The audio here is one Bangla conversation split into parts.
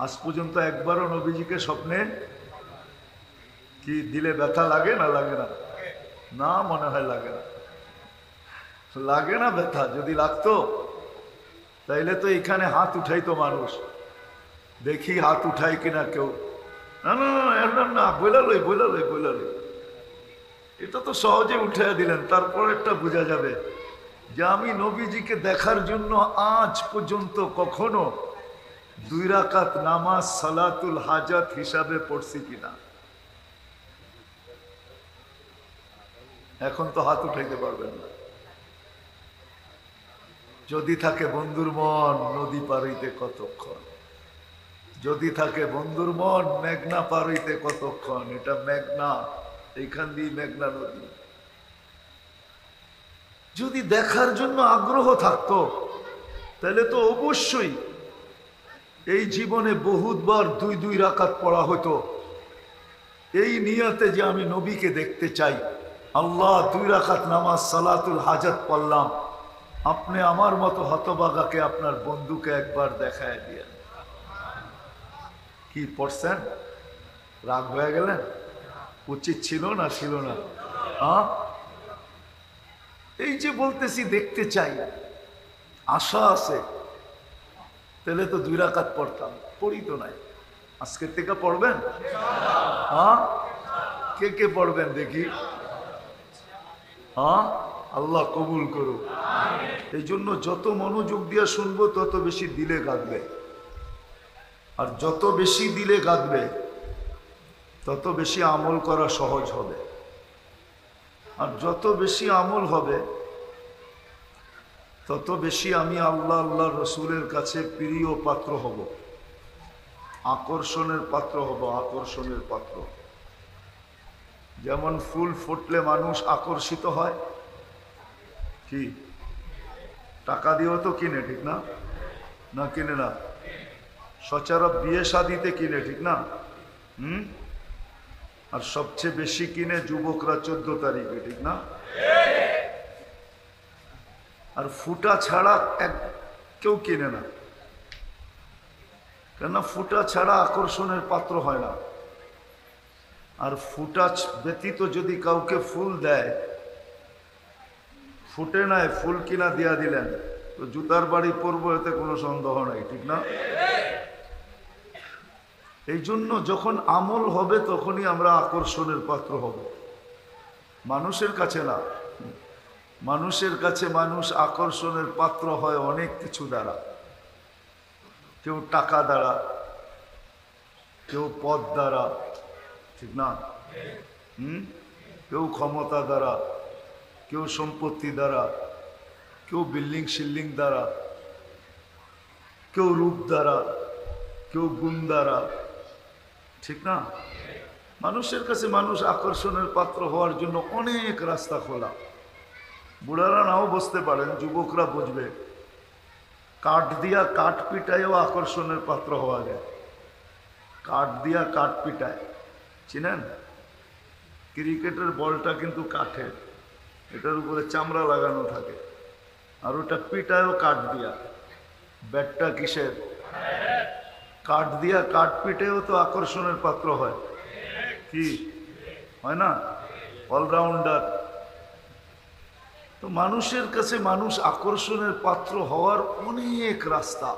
আজ পর্যন্ত একবারও নবীজিকে স্বপ্নে কি দিলে ব্যথা লাগে না লাগে না? না, মনে হয় লাগে না। লাগে না ব্যথা? যদি লাগতো তাইলে তো এখানে হাত উঠাইতো মানুষ। দেখি হাত উঠাই কিনা কেউ। না না না না, বইলা লই। এটা তো সহজে উঠাইয়া দিলেন, তারপর একটা বোঝা যাবে যে আমি নবীজিকে দেখার জন্য আজ পর্যন্ত কখনো 2 রাকাত নামাজ সালাতুল হাজাত হিসাবে পড়ছি কিনা। এখন তো হাত উঠাইতে পারবেন না। যদি থাকে বন্ধুর মন নদী পার হইতে কতক্ষণ, যদি থাকে বন্ধুর মন মেঘনা পার হইতে কতক্ষণ। এটা মেঘনা, এইখান দিয়ে মেঘনা নদী। যদি দেখার জন্য আগ্রহ থাকতো তাহলে তো অবশ্যই এই জীবনে বহুতবার 2 রাকাত পড়া হতো এই নিয়তে যে আমি নবীকে দেখতে চাই। আল্লাহ 2 রাকাত নামাজ সালাতুল হাজাত পড়লাম, আপনি আমার মতো হতভাগাকে আপনার বন্ধুকে একবার দেখায় দিয়ে। কি পড়ছেন? রাগ হয়ে গেলেন? উচিত ছিল না ছিল না? হ্যাঁ, এই যে বলতেছি দেখতে চাই, আশা আছে, তাহলে তো 2 রাকাত পড়তাম। পড়ি তো নাই। আজকের থেকে পড়বেন? হ্যাঁ, কে কে পড়বেন দেখি? হ্যাঁ, আল্লাহ কবুল করুক। এই জন্য যত মনোযোগ দিয়ে শুনবো তত বেশি দিলে গাঁথবে, আর যত বেশি দিলে গাঁথবে তত বেশি আমল করা সহজ হবে, আর যত বেশি আমল হবে তত বেশি আমি আল্লাহ আল্লাহ রসুলের কাছে প্রিয় পাত্র হব, আকর্ষণের পাত্র হব, আকর্ষণের পাত্র। যেমন ফুল ফুটলে মানুষ আকর্ষিত হয়, কি টাকা দিয়েও তো কিনে, ঠিক না? না কিনে না? সচরাচর বিয়ে শাদিতে কিনে, ঠিক না? আর সবচেয়ে বেশি কিনে যুবকরা 14 তারিখে, ঠিক না? আর ফুটা ছাড়া কেউ কিনে না, কেননা ফুটা ছাড়া আকর্ষণের পাত্র হয় না। আর ফুটা ব্যতীত যদি কাউকে ফুল দেয়, ফুটে নাই ফুল কিনা দিয়া দিলেন, তো জুতার বাড়ি পরবো, এতে কোনো সন্দেহ নাই, ঠিক না? এই জন্য যখন আমল হবে তখনই আমরা আকর্ষণের পাত্র হব, মানুষের কাছে না। মানুষের কাছে মানুষ আকর্ষণের পাত্র হয় অনেক কিছু দ্বারা। কেউ টাকা দ্বারা, কেউ পদ দ্বারা, ঠিক না? কেউ ক্ষমতা দ্বারা, কেউ সম্পত্তি দ্বারা, কেউ বিল্ডিং শিল্ডিং দ্বারা, কেউ রূপ দ্বারা, কেউ গুণ দ্বারা, ঠিক না? মানুষের কাছে মানুষ আকর্ষণের পাত্র হওয়ার জন্য অনেক রাস্তা খোলা। বুড়ারা নাও বুঝতে পারেন, যুবকরা বুঝবে। কাঠ দিয়া কাঠ পিটায়ও আকর্ষণের পাত্র হওয়া যায়। কাঠ দিয়া কাঠ পিটায়, চিনেন? ক্রিকেটের বলটা কিন্তু কাঠের, এটার উপরে চামড়া লাগানো থাকে, আর ওটা পিটায়ও কাঠ দিয়া। ব্যাটটা কিসের? কাঠ দিয়া কাঠ পিটেও তো আকর্ষণের পাত্র হয়, কি হয় না? অলরাউন্ডার। তো মানুষের কাছে মানুষ আকর্ষণের পাত্র হওয়ার অনেক রাস্তা,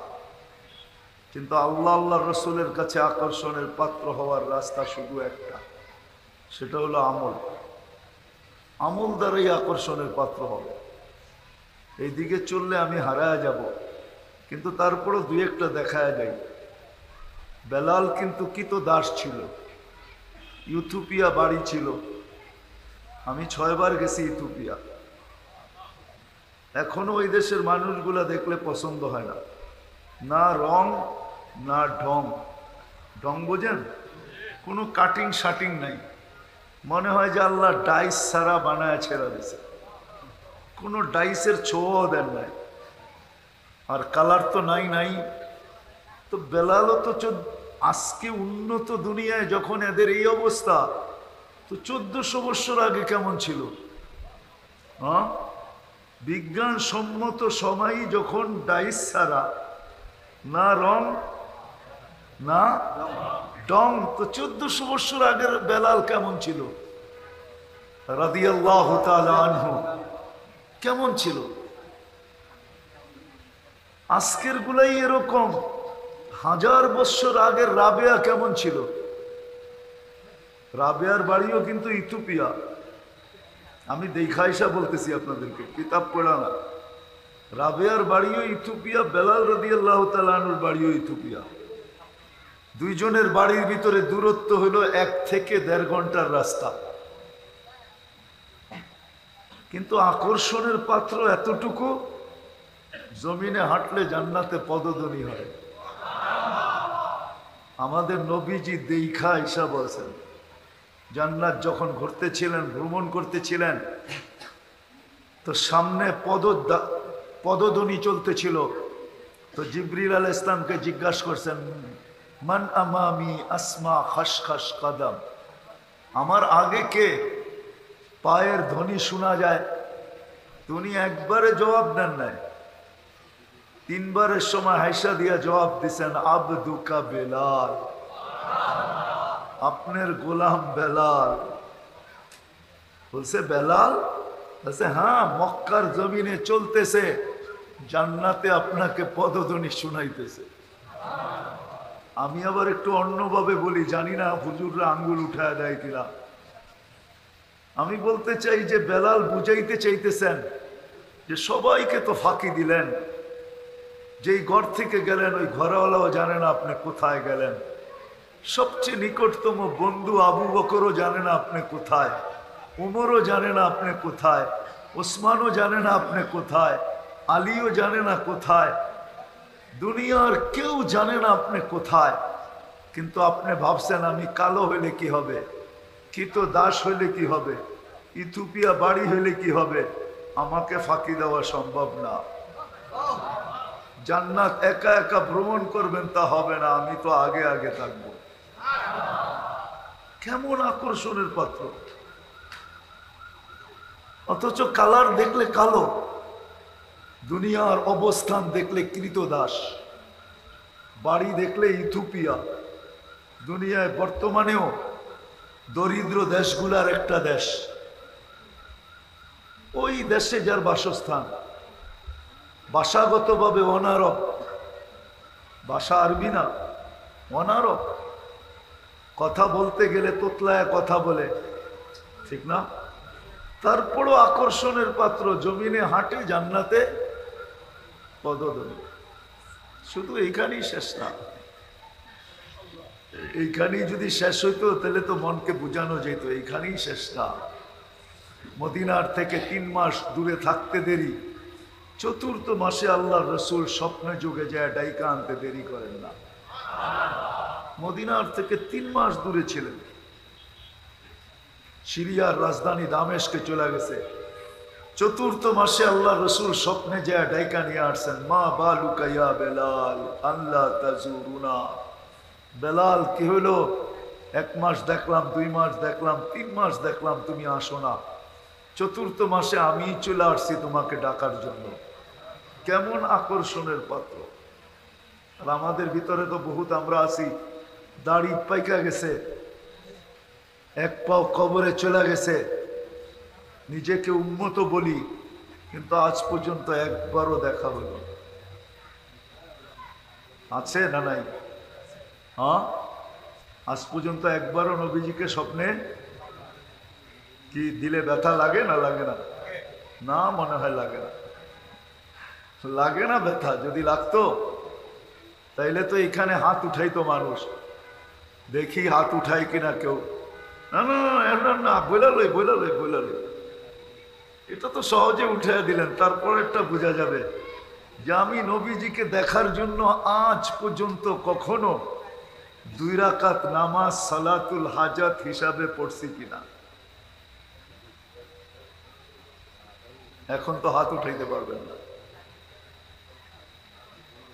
কিন্তু আল্লাহ আল্লাহ রসুলের কাছে আকর্ষণের পাত্র হওয়ার রাস্তা শুধু একটা, সেটা হলো আমল। আমল দ্বারাই আকর্ষণের পাত্র হবে। এই দিকে চললে আমি হারায় যাব, কিন্তু তারপরও 2-1টা দেখায় যাই। বেলাল কিন্তু কৃতদাস ছিল, ইথিওপিয়া বাড়ি ছিল। আমি 6 বার গেছি ইথিওপিয়া। এখনো ওই দেশের মানুষগুলা দেখলে পছন্দ হয় না, না রং না ঢং। ঢং বোঝেন? কোনো কাটিং শাটিং নাই, মনে হয় যে আল্লাহ ডাইস ছাড়া বানায় ছেড়া দিছে, কোনো ডাইসের ছোঁয়াও দেন নাই। আর কালার তো নাই। তো বেলালও তো আজকে উন্নত দুনিয়ায় যখন এদের এই অবস্থা, তো 1400 বছর আগে কেমন ছিল? হ্যাঁ, বিজ্ঞানসম্মত সময়ই যখন ডাইস ছাড়া, না রং না, ডং। তো 1400 বছর আগের বেলাল কেমন ছিল রাদিয়াল্লাহু তাআলা আনহু, কেমন ছিল? আজকের গুলাই এরকম। 1000 বছর আগের রাবেয়া কেমন ছিল? রাবেয়ার বাড়িও কিন্তু ইথিওপিয়া। আমি দেখাইসা বলতেছি আপনাদেরকে, কিতাব পড়া না। রাবেয়ার বাড়িও ইথিওপিয়া, বেলাল রাদিয়াল্লাহু তাআলা আনহুর বাড়িও ইথিওপিয়া। দুইজনের বাড়ির ভিতরে দূরত্ব হলো 1 থেকে 1.5 ঘন্টার রাস্তা। কিন্তু আকর্ষণের পাত্র এতটুকু, জমিনে হাঁটলে জান্নাতে পদধ্বনি হয়। আমাদের নবীজি দেখা ঈশা বলছেন, জান্নাত যখন ঘুরতেছিলেন, ভ্রমণ করতেছিলেন, তো সামনে পদধ্বনি চলতেছিল। তো জিবরিল আলাইহিস সালামকে জিজ্ঞাসা করছেন, মান আমামি আসমা খসখস কদম, আমার আগে কে? পায়ের ধ্বনি শোনা যায়। তিনি একবারে জবাব দেন নাই, 3 বারের সময় হাইসা দিয়া জবাব দিছেন, আবদুকা বেলাল, আপনার গোলাম বেলাল। বলছে বেলাল? বলছে হ্যাঁ, মক্কার জমিনে চলতেছে, জান্নাতে আপনাকে পদধ্বনি শুনাইতেছে। আমি আবার একটু অন্যভাবে বলি, জানি না হুজুররা আঙ্গুল উঠায় দেয় কিনা। আমি বলতে চাই যে বেলাল বুঝাইতে চাইতেছেন যে সবাইকে তো ফাঁকি দিলেন, যেই ঘর থেকে গেলেন ওই ঘরওয়ালাও জানে না আপনি কোথায় গেলেন, সবচেয়ে নিকটতম বন্ধু আবু বকরও জানে না আপনি কোথায়, উমরও জানে না আপনি কোথায়, ওসমানও জানে না আপনি কোথায়, আলীও জানে না কোথায়, দুনিয়ার কেউ জানে না আপনি কোথায়। কিন্তু আপনি ভাবছেন আমি কালো হইলে কি হবে, কিতো দাস হইলে কি হবে, ইথিওপিয়া বাড়ি হইলে কি হবে, আমাকে ফাঁকি দেওয়া সম্ভব না। জান্নাত একা একা ভ্রমণ করবেন তা হবে না, আমি তো আগে আগে থাকবো। কেমন আকর্ষণের পাত্র! অথচ কালার দেখলে কালো, দুনিয়ার অবস্থান দেখলে কৃতদাস, বাড়ি দেখলে ইথিওপিয়া। দুনিয়ায় বর্তমানেও দরিদ্র দেশগুলার একটা দেশ, ওই দেশে যার বাসস্থান, ভাষাগতভাবে অনারব, ভাষা আরবি না, অনারব, কথা বলতে গেলে তোতলায় কথা বলে, ঠিক না? তারপরও আকর্ষণের পাত্র, জমিনে হাঁটে, জান্নাতে পদধ্বনি। শুধু এইখানেই শেষ না, এইখানেই যদি শেষ হইতো তাহলে তো মনকে বোঝানো যেত, এইখানেই শেষ না। মদিনার থেকে 3 মাস দূরে থাকতে দেরি, 4th মাসে আল্লাহর রসুল স্বপ্নে যুগে যায় ডাইকা আনতে দেরি করেন না। মদিনার থেকে 3 মাস দূরে ছিলেন, সিরিয়ার রাজধানী দামেস্কে চলে গেছে। 4th মাসে আল্লাহর রসুল স্বপ্নে যায় ডাইকা নিয়ে আসছেন, মা বালুকা ইয়া বেলাল আল্লাহ তাজুরুনা। বেলাল কি হইল? 1 মাস দেখলাম, 2 মাস দেখলাম, 3 মাস দেখলাম, তুমি আসো না। 4th মাসে আমি চলে আসছি তোমাকে ডাকার জন্য। কেমন আকর্ষণের পাত্র! আর আমাদের ভিতরে তো বহুত আমরা আছি, দাড়ি পাইকা গেছে, 1 পাও কবরে চলে গেছে, নিজেকে উন্মত বলি, কিন্তু আজ পর্যন্ত একবারও দেখা হলো। আছে না নাই? হ্যাঁ, আজ পর্যন্ত একবারও নবীজিকে স্বপ্নে কি দিলে ব্যথা লাগে না লাগে না? না, মনে হয় লাগে না, লাগে না ব্যথা। যদি লাগতো তাইলে তো এখানে হাত উঠাইতো মানুষ, দেখি হাত উঠাই কিনা কেউ। না না না না, বইলা লই বইলা লই বইলা লই, এটা তো সহজে উঠাইয়া দিলেন। তারপরেরটা বোঝা যাবে যে আমি নবীজিকে দেখার জন্য আজ পর্যন্ত কখনো 2 রাকাত নামাজ সালাতুল হাজাত হিসাবে পড়ছি কিনা। এখন তো হাত উঠাইতে পারবেন না।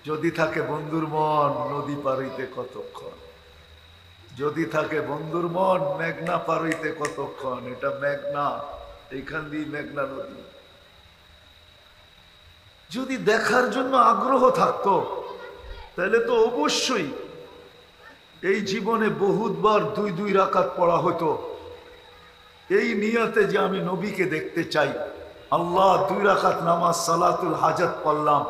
যদি থাকে বন্ধুর মন, নদী পার হইতে কতক্ষণ। যদি থাকে বন্ধুর মন, মেঘনা পার হইতে কতক্ষণ। এটা মেঘনা, এইখান দিয়ে মেঘনা নদী। যদি দেখার জন্য আগ্রহ থাকতো তাহলে তো অবশ্যই এই জীবনে বহুতবার দুই দুই রাকাত পড়া হতো এই নিয়তে যে আমি নবীকে দেখতে চাই। আল্লাহ, 2 রাকাত নামাজ সালাতুল হাজাত পড়লাম,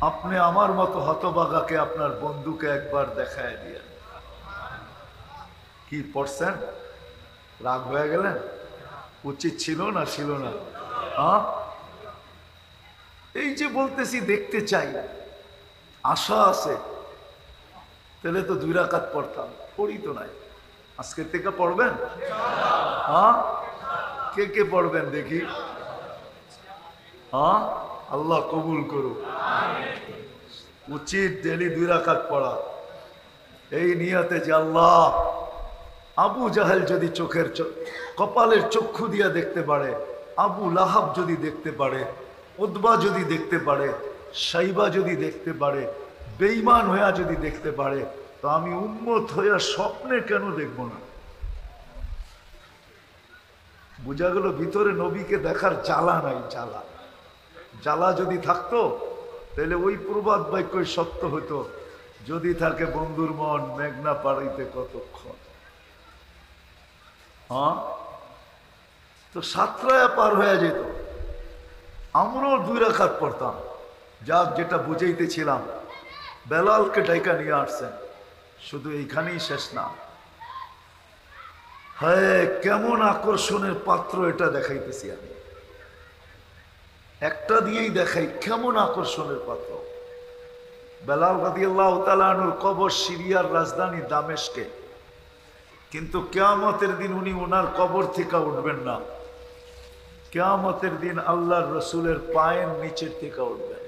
আপনি আমার মতো হতভাগাকে আপনার বন্ধুকে একবার দেখায় দিয়ে। কি পড়ছেন? রাগ হয়ে গেলেন? উচিত ছিল না? ছিল না? হ্যাঁ, এই যে বলতেছি দেখতে চাই, আশা আছে, তাহলে তো 2 রাকাত পড়তাম, পড়ি তো নাই। আজকের থেকে পড়বেন? হ্যাঁ, কে কে পড়বেন দেখি? হ্যাঁ, আল্লাহ কবুল করুক। উচিত ডেলি 2 রাকাত পড়া, এই নিয়তে যে আল্লাহ, আবু জাহেল যদি কপালের চক্ষু দিয়া দেখতে পারে, আবু লাহাব যদি দেখতে পারে, উতবা যদি দেখতে পারে, সাইবা যদি দেখতে পারে, বেঈমান হইয়া যদি দেখতে পারে, তো আমি উম্মত হইয়া স্বপ্নে কেন দেখব না? বোঝা গেল ভিতরে নবীকে দেখার জ্বালা নাই। জ্বালা জ্বালা যদি থাকতো তাহলে ওই প্রবাদ বাক্যই সত্য হতো, যদি থাকে বন্ধুর মন মেঘনা পাড়াইতে কতক্ষণ। হ্যাঁ, তো সাতরায়া পার হয়ে যেত, আমরাও 2 রাকাত পড়তাম। যাক, যেটা বুঝাইতেছিলাম, বেলালকে ডাইকা নিয়ে আসছেন, শুধু এইখানেই শেষ না। হ্যাঁ, কেমন আকর্ষণের পাত্র এটা দেখাইতেছি আমি, একটা দিয়েই দেখাই কেমন আকর্ষণের পাত্র। বেলাল রাদিয়াল্লাহু তাআলা আনহুর কবর সিরিয়ার রাজধানী দামেস্কে, কিন্তু কিয়ামতের দিন উনি ওনার কবর থেকে উঠবেন না। কিয়ামতের দিন আল্লাহর রসুলের পায়ের নিচের থেকে উঠবেন।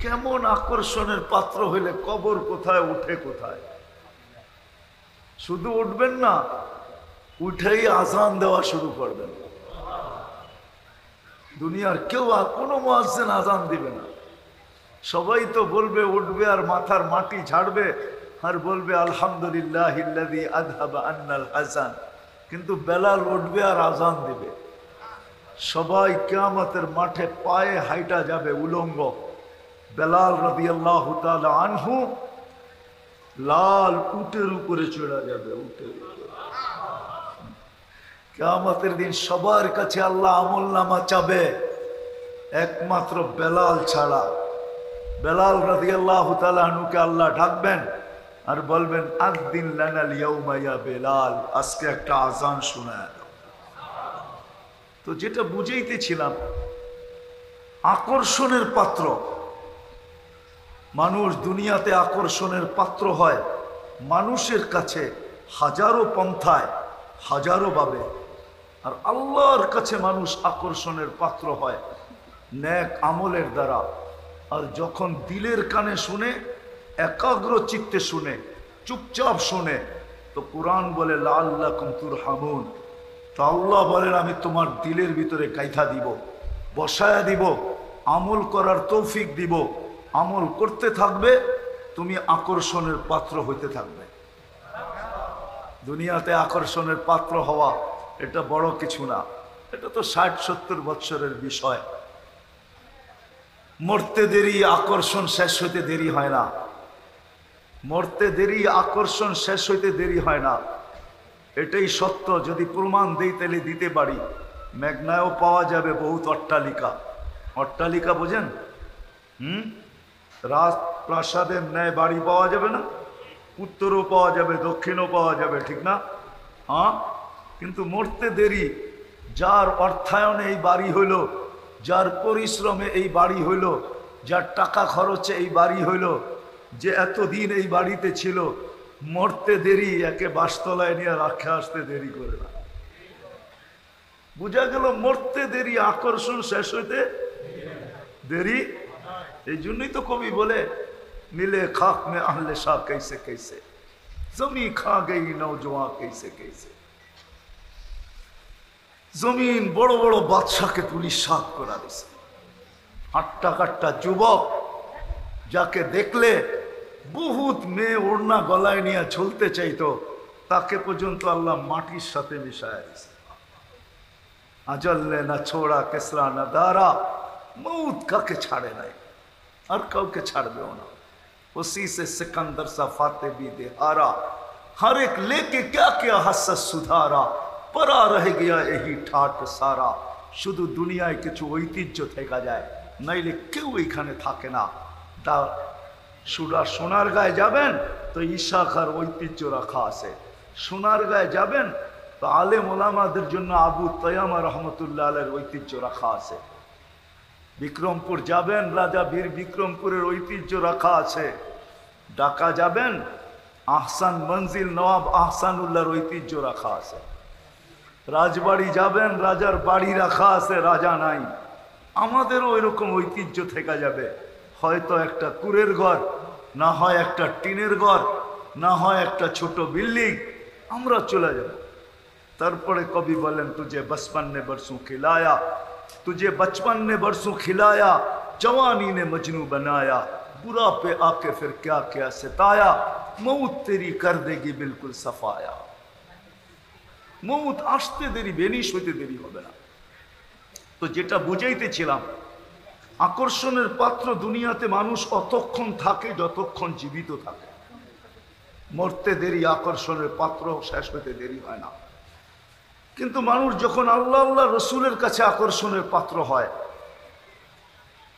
কেমন আকর্ষণের পাত্র হইলে কবর কোথায়, উঠে কোথায়? শুধু উঠবেন না, উঠেই আজান দেওয়া শুরু করবেন। দুনিয়ার কেউ আর কোনো মুয়াজ্জিন আজান দিবে না, সবাই তো বলবে, উঠবে আর মাথার মাটি ঝাড়বে আর বলবে আলহামদুলিল্লাহিল্লাযী আযহাবা আন্নাল হাযান, কিন্তু বেলাল উঠবে আর আজান দিবে। সবাই কিয়ামতের মাঠে পায়ে হাইটা যাবে উলঙ্গ, বেলাল রাদিয়াল্লাহু তাআলা আনহু লাল উটের উপরে চড়া যাবে, উটের উপরে। কিয়ামতের দিন সবার কাছে আল্লাহ আমলনামা চাবে, একমাত্র বেলাল ছাড়া। বেলাল রাদিয়াল্লাহু তাআলা আনহুকে আল্লাহ ডাকবেন আর বলবেন, আযদিন লানাল ইয়াউমা ইয়া বেলাল, আজকে একটা আজান শোনায় দাও। তো যেটা বুঝাইতেছিলাম, আকর্ষণের পাত্র মানুষ, দুনিয়াতে আকর্ষণের পাত্র হয় মানুষের কাছে হাজারো পন্থায়, হাজারো ভাবে। আর আল্লাহর কাছে মানুষ আকর্ষণের পাত্র হয় নেক আমলের দ্বারা। আর যখন দিলের কানে শুনে, একাগ্র চিত্তে শুনে, চুপচাপ শুনে, তো কোরআন বলে লাআল্লাকুম তুরহামুন, তো আল্লাহ বলেন আমি তোমার দিলের ভিতরে গাইথা দিব, বসায়া দিব, আমল করার তৌফিক দিব। আমল করতে থাকবে, তুমি আকর্ষণের পাত্র হইতে থাকবে। দুনিয়াতে আকর্ষণের পাত্র হওয়া এটা বড় কিছু না, এটা তো 60-70 বৎসরের বিষয়। মরতে দেরি, আকর্ষণ শেষ হইতে দেরি হয় না। মরতে দেরি, আকর্ষণ শেষ হইতে দেরি হয় না, এটাই সত্য। যদি প্রমাণ দেই তাহলে দিতে পারি। মেঘনায়ও পাওয়া যাবে বহুত অট্টালিকা। অট্টালিকা বোঝেন? রাজপ্রাসাদের ন্যায় বাড়ি পাওয়া যাবে না? উত্তরও পাওয়া যাবে, দক্ষিণও পাওয়া যাবে, ঠিক না? হ্যাঁ, কিন্তু মরতে দেরি। যার অর্থায়নে এই বাড়ি হইল, যার পরিশ্রমে এই বাড়ি হইল, যার টাকা খরচে এই বাড়ি হইল, যে এতদিন এই বাড়িতে ছিল, মরতে দেরি, একে বাসতলায় নিয়ে রাখে আসতে দেরি করে না। বুঝা গেল মরতে দেরি, আকর্ষণ শেষ হইতে দেরি। এই জন্যই তো কবি বলে, মিলে খাক মে আহলে শাহ कैसे कैसे, জমি খা গই নওজওয়ান कैसे कैसे। জমিন বড় বড় বাদশাকে পুলিশ সাত করা দিছে। হাট্টা কাট্টা যুবক, যাকে দেখলে বহুত মেয়ে ওড়না গলায় নিয়ে ঝুলতে চাইতো, তাকে পর্যন্ত আল্লাহ মাটির সাথে মিশায় দিছে। আজল্লে না ছোড়া কেসরা না দারা, মৌত কাকে ছাড়ে নাই, আর কাউকে ছাড়বেও না। उसी से सिकंदर सा फाते भी दे हारा, हर एक लेके क्या क्या हसत सुधारा, परा रह गया यही ठाट सारा। शुद्ध दुनियाয় কিছু ঐতিহ্য থেকে যায়, নাইলে কেউ এখানে থাকে না। তা সোনার গায়ে যাবেন তো ইশাখার ঐতিহ্য রাখা আছে, সোনার গায়ে যাবেন তো আলেম ওলামাদের জন্য আবু তয়ামা রহমতুল্লাহ আলাইহির ঐতিহ্য রাখা আছে। বিক্রমপুর যাবেন, রাজা বীর বিক্রমপুরের ঐতিহ্য রাখা আছে। ঢাকা যাবেন, আহসান মঞ্জিল নবাব আহসানুল্লাহর ঐতিহ্য রাখা আছে। রাজবাড়ি যাবেন, রাজার বাড়ি রাখা আছে, রাজা নাই। আমাদেরও এরকম ঐতিহ্য থেকে যাবে, হয়তো একটা কুড়ের ঘর, না হয় একটা টিনের ঘর, না হয় একটা ছোট বিল্ডিং, আমরা চলে যাব। তারপরে কবি বলেন, তুঝে बचपन ने बरसों खिलाया, तुझे बचपन ने बरसों खिलाया, जवानी ने मजनू बनाया, बुरा पे आके फिर क्या क्या सताया, मौत तेरी कर देगी बिल्कुल सफाया। মৌত আসতে দেরি, বেনিশ হইতে দেরি হবে না। তো যেটা বুঝাইতেছিলাম, আকর্ষণের পাত্র দুনিয়াতে মানুষ অতক্ষণ থাকে যতক্ষণ জীবিত থাকে। মরতে দেরি, আকর্ষণের পাত্র শেষ হইতে দেরি হয় না। কিন্তু মানুষ যখন আল্লাহ আল্লাহ রসুলের কাছে আকর্ষণের পাত্র হয়,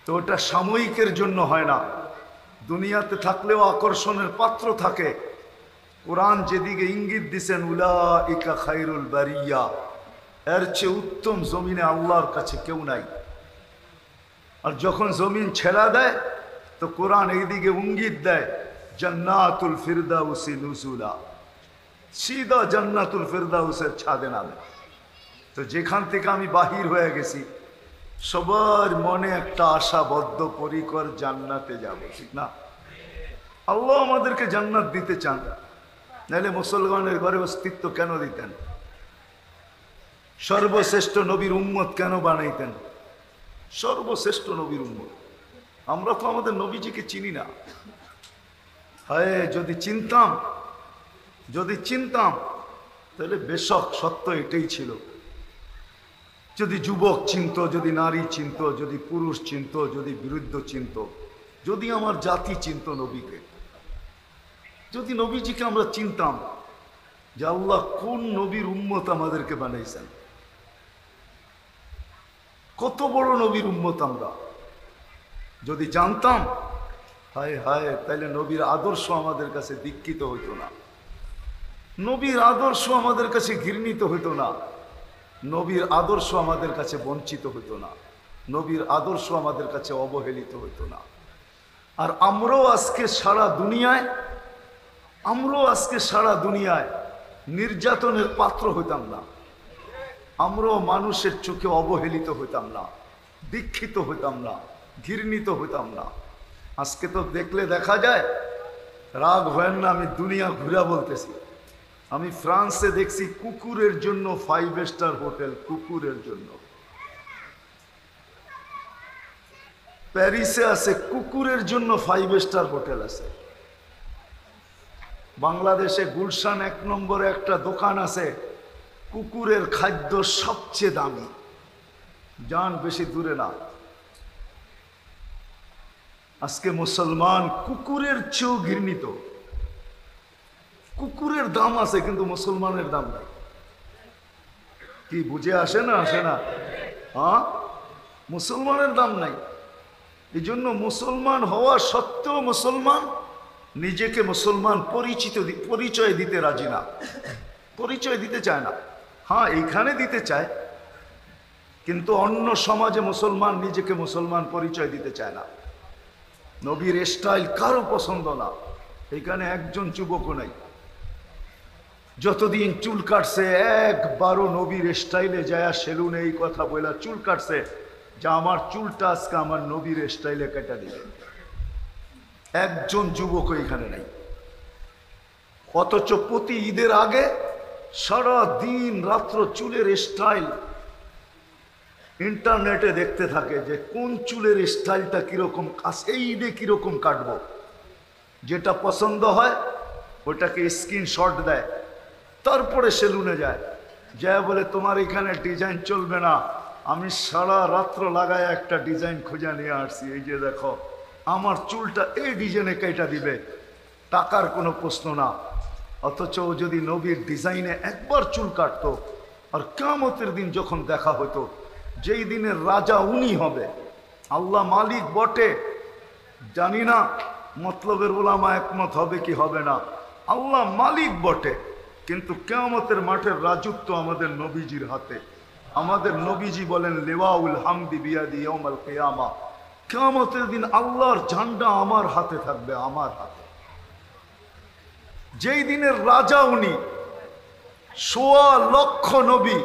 তো ওটা সাময়িকের জন্য হয় না, দুনিয়াতে থাকলেও আকর্ষণের পাত্র থাকে। কোরআন যেদিকে ইঙ্গিত দিছেন, উলাইকা খায়রুল বারিয়া, এর চেয়ে উত্তম জমিনে আল্লাহর কাছে কেউ নাই। আর যখন জমিন ছেড়া দেয় তো কোরআন এইদিকে ইঙ্গিত দেয়, জান্নাতুল ফিরদাউসি নুজুলা, সিধা জান্নাতুল ফিরদাউসের ছাদে নামে। তো যেখান থেকে আমি বাহির হয়ে গেছি, সবার মনে একটা আশা, বদ্ধ পরিকর, জান্নাতে যাব, ঠিক না? আল্লাহ আমাদেরকে জান্নাত দিতে চান, নাহলে মুসলমানের ঘরে অস্তিত্ব কেন দিতেন? সর্বশ্রেষ্ঠ নবীর উম্মত কেন বানাইতেন? সর্বশ্রেষ্ঠ নবীর উম্মত। আমরা তো আমাদের নবীজিকে চিনি না। হায়, যদি চিনতাম তাহলে বেশক সত্য এটাই ছিল। যদি যুবক চিনত, যদি নারী চিনত, যদি পুরুষ চিনত, যদি বিরুদ্ধ চিনত, যদি আমার জাতি চিনত নবীকে, যদি নবীজিকে আমরা চিনতাম যে আল্লাহ কোন নবীর উম্মত আমাদেরকে বানাইছেন, কত বড় নবীর উম্মত আমরা যদি জানতাম, হায় হায়, তাইলে নবীর আদর্শ আমাদের কাছে দীক্ষিত হইতো না, নবীর আদর্শ আমাদের কাছে ঘৃণিত হইতো না, নবীর আদর্শ আমাদের কাছে বঞ্চিত হইতো না, নবীর আদর্শ আমাদের কাছে অবহেলিত হইতো না। আর আমরাও আজকে সারা দুনিয়ায় নির্যাতনের পাত্র হইতাম না, আমরাও মানুষের চোখে অবহেলিত হইতাম না, দীক্ষিত হইতাম না, ঘৃণিত হইতাম না। আজকে তো দেখলে দেখা যায়, রাগ হয় না, আমি দুনিয়া ঘুরা বলতেছি। আমি ফ্রান্সে দেখছি কুকুরের জন্য 5 স্টার হোটেল, কুকুরের জন্য। প্যারিসে আছে কুকুরের জন্য 5 স্টার হোটেল আছে। বাংলাদেশে গুলশান 1 নম্বরে একটা দোকান আছে, কুকুরের খাদ্য সবচেয়ে দামি, যান বেশি দূরে না। আজকে মুসলমান কুকুরের চেয়েও ঘৃণিত। কুকুরের দাম আছে কিন্তু মুসলমানের দাম নাই। কি বুঝে আসে না? হ্যাঁ, মুসলমানের দাম নাই। এই জন্য মুসলমান হওয়া সত্ত্বেও মুসলমান নিজেকে মুসলমান পরিচয় দিতে রাজি না, পরিচয় দিতে চায় না। হ্যাঁ, এইখানে দিতে চায়, কিন্তু অন্য সমাজে মুসলমান নিজেকে মুসলমান পরিচয় দিতে চায় না। নবীর স্টাইল কারো পছন্দ না, এখানে একজন যুবকও নাই। যতদিন চুল কাটছে, একবারও নবীর স্টাইলে যায় সেলুনে এই কথা বলে চুল কাটছে যে আমার চুলটা আজকে আমার নবীর স্টাইলে কেটে দিবে, একজন যুবক এখানে নাই। অথচ প্রতি ঈদের আগে সারা দিন রাত্র চুলের স্টাইল ইন্টারনেটে দেখতে থাকে যে কোন চুলের স্টাইলটা কিরকম, এই ঈদে কিরকম কাটবো। যেটা পছন্দ হয় ওটাকে স্ক্রিনশট দেয়, তারপরে সেলুনে যায়, বলে তোমার এখানে ডিজাইন চলবে না, আমি সারা রাত্র লাগায় একটা ডিজাইন খুঁজে নিয়ে আসছি, এই যে দেখো আমার চুলটা এই ডিজাইনে কেটে দিবে, টাকার কোনো প্রশ্ন না। অথচ ও যদি নবীর ডিজাইনে একবার চুল কাটতো, আর কিয়ামতের দিন যখন দেখা হতো, যেই দিনের রাজা উনি হবে, আল্লাহ মালিক বটে, জানি না মতলবের উলামা একমত হবে কি হবে না, আল্লাহ মালিক বটে, কিন্তু কিয়ামতের মাঠের রাজত্ব আমাদের নবীজির হাতে। আমাদের নবীজি বলেন লিওয়াউল হামদি বিয়াদি ইয়াউমাল কিয়ামা, কিয়ামতের দিন আল্লাহর ঝান্ডা আমার হাতে থাকবে, আমার হাতে। যেই দিনের রাজা উনি, ১৬ লক্ষ নবী